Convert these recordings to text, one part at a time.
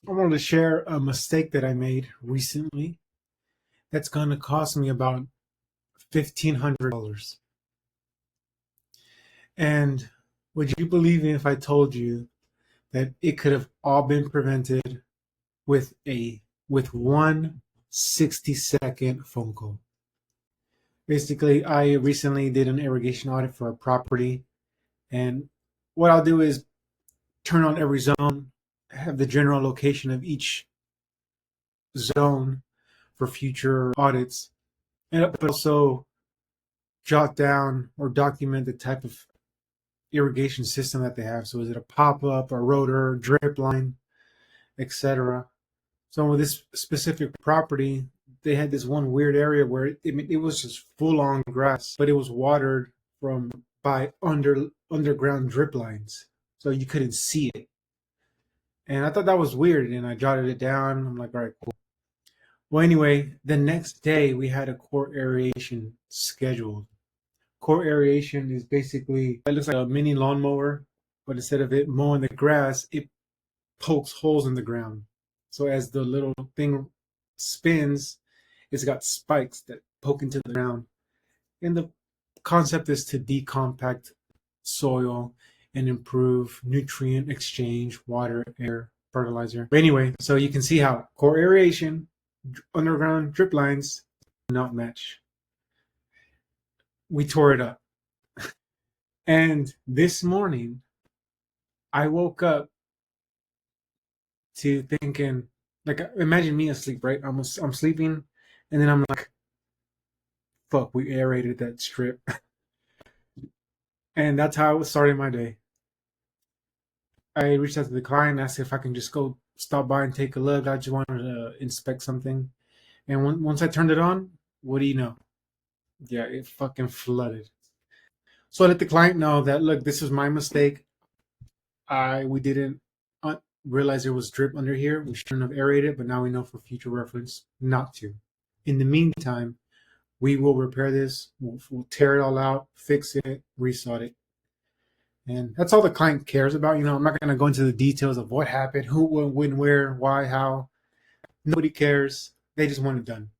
I wanted to share a mistake that I made recently that's going to cost me about $1,500. And would you believe me if I told you that it could have all been prevented with a with one 60-second phone call? Basically, I recently did an irrigation audit for a property, and what I'll do is turn on every zone, have the general location of each zone for future audits, and but also jot down or document the type of irrigation system that they have. So is it a pop-up, a rotor, drip line, etc. So with this specific property, they had this one weird area where it was just full on grass, but it was watered from by underground drip lines, so you couldn't see it. And I thought that was weird, and I jotted it down. I'm like, all right, cool. Well, anyway, the next day we had a core aeration scheduled. Core aeration is basically, it looks like a mini lawnmower, but instead of it mowing the grass, it pokes holes in the ground. So as the little thing spins, it's got spikes that poke into the ground. And the concept is to decompact soil and improve nutrient exchange, water, air, fertilizer. But anyway, so you can see how core aeration, underground drip lines do not match. We tore it up. And this morning, I woke up to thinking, like, imagine me asleep, right? I'm sleeping, and then I'm like, fuck, we aerated that strip. And that's how I was starting my day. I reached out to the client, asked if I can just go stop by and take a look. I just wanted to inspect something. And once I turned it on, what do you know? Yeah, it fucking flooded. So I let the client know that, look, this was my mistake. We didn't realize there was drip under here. We shouldn't have aerated, but now we know for future reference not to. In the meantime, we will repair this. We'll tear it all out, fix it, resod it. And that's all the client cares about. I'm not going to go into the details of what happened, who, when, where, why, how. Nobody cares. They just want it done.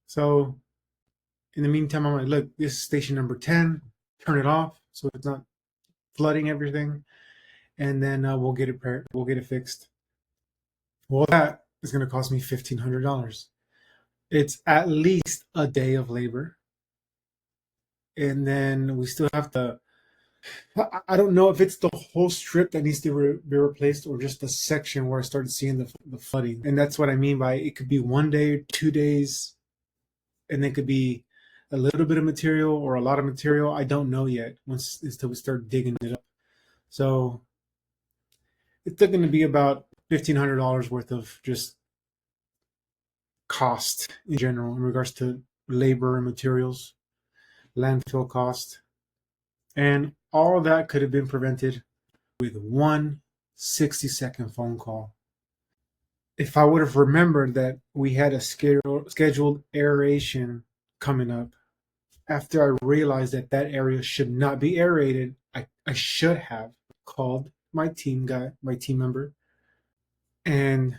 So in the meantime, I'm like, look, this is station number 10. Turn it off so it's not flooding everything. And then we'll get it fixed. Well, that is going to cost me $1,500. It's at least a day of labor. And then we still have to, I don't know if it's the whole strip that needs to be replaced or just the section where I started seeing the flooding. And that's what I mean by it could be 1 day, 2 days, and it could be a little bit of material or a lot of material. I don't know yet until we start digging it up. So it's going to be about $1,500 worth of just cost in general in regards to labor and materials, landfill cost. And all of that could have been prevented with one 60-second phone call. If I would have remembered that we had a scheduled aeration coming up, after I realized that that area should not be aerated, I should have called my team member, and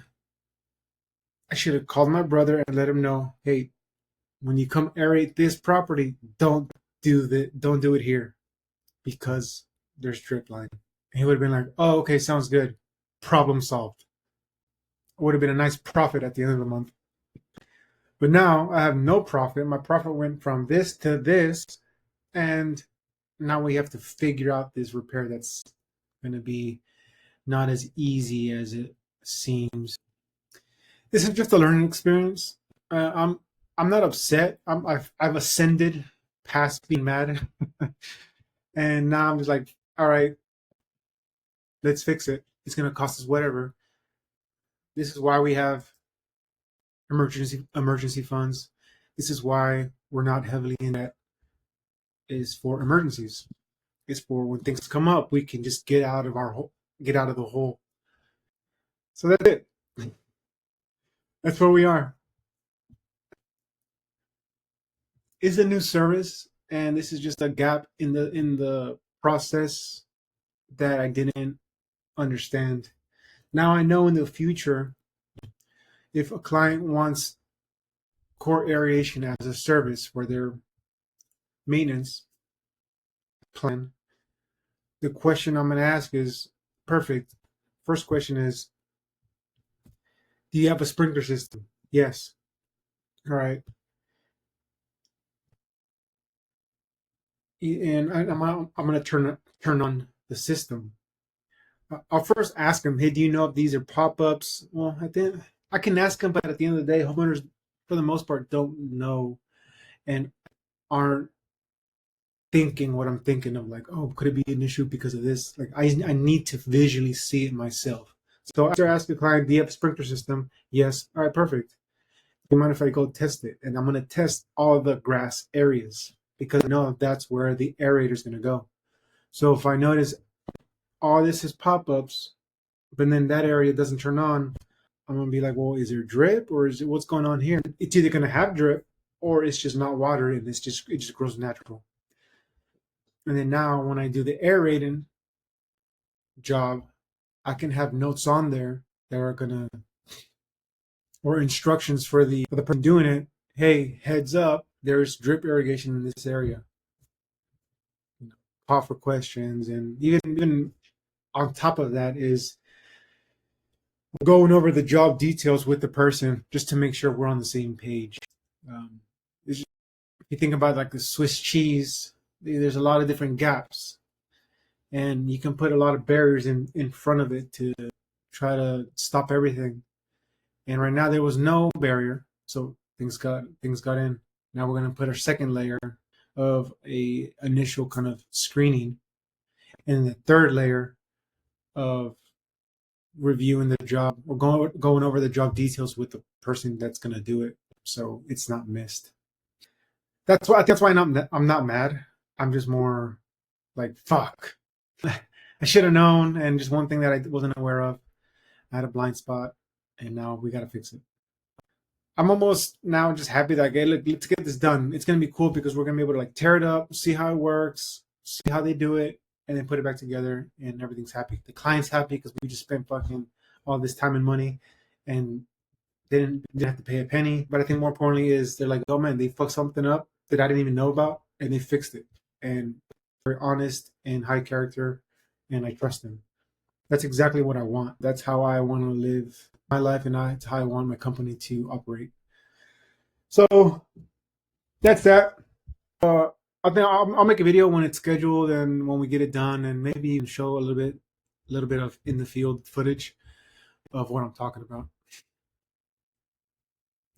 I should have called my brother and let him know, hey, when you come aerate this property, don't do it here because there's drip line. And he would have been like, oh, okay, sounds good. Problem solved. It would have been a nice profit at the end of the month. But now I have no profit. My profit went from this to this, and now we have to figure out this repair that's going to be not as easy as it seems. This is just a learning experience. I'm not upset. I've ascended past being mad, and now I'm just like, all right, let's fix it. It's going to cost us whatever. This is why we have emergency funds. This is why we're not heavily in debt. Is for emergencies. It's for when things come up, we can just get out of the hole. So that's it. That's where we are. It's a new service, and this is just a gap in the process that I didn't understand. Now I know in the future, if a client wants core aeration as a service for their maintenance plan, the question I'm going to ask is perfect. First question is, do you have a sprinkler system? Yes. All right. And I'm going to turn on the system. I'll first ask them, hey, do you know if these are pop-ups? Well, I can ask them, but at the end of the day, homeowners, for the most part, don't know and aren't thinking what I'm thinking of, like, oh, could it be an issue because of this? Like, I need to visually see it myself. So after I ask the client, do you have a sprinkler system? Yes. All right, perfect. Do you mind if I go test it? And I'm going to test all the grass areas because I know that's where the aerator is going to go. So if I notice all this is pop-ups, but then that area doesn't turn on, I'm gonna be like, well, is there drip or is it what's going on here? It's either gonna have drip or it's just not water and it just grows natural. And then now when I do the aerating job, I can have notes on there that are gonna or instructions for the person doing it. Hey, heads up, there's drip irrigation in this area. Call for questions, and even on top of that is going over the job details with the person just to make sure we're on the same page. Um, if you think about like the Swiss cheese, there's a lot of different gaps, and you can put a lot of barriers in front of it to try to stop everything. And right now there was no barrier, so things got in. Now we're going to put our second layer of a initial kind of screening, and the third layer of reviewing the job or going over the job details with the person that's going to do it, so it's not missed. That's why I'm not mad. I'm just more like fuck. I should have known, and just one thing that I wasn't aware of. I had a blind spot, and now we got to fix it. I'm almost now just happy that, okay, look, let's get this done. It's gonna be cool because we're gonna be able to like tear it up, see how it works, see how they do it, and then put it back together, and everything's happy. The client's happy because we just spent fucking all this time and money, and they didn't have to pay a penny. But I think more importantly is they're like, oh man, they fucked something up that I didn't even know about, and they fixed it. And very honest and high character, and I trust them. That's exactly what I want. That's how I want to live my life, and that's how I want my company to operate. So that's that. I think I'll make a video when it's scheduled and when we get it done, and maybe even show a little bit of in the field footage of what I'm talking about.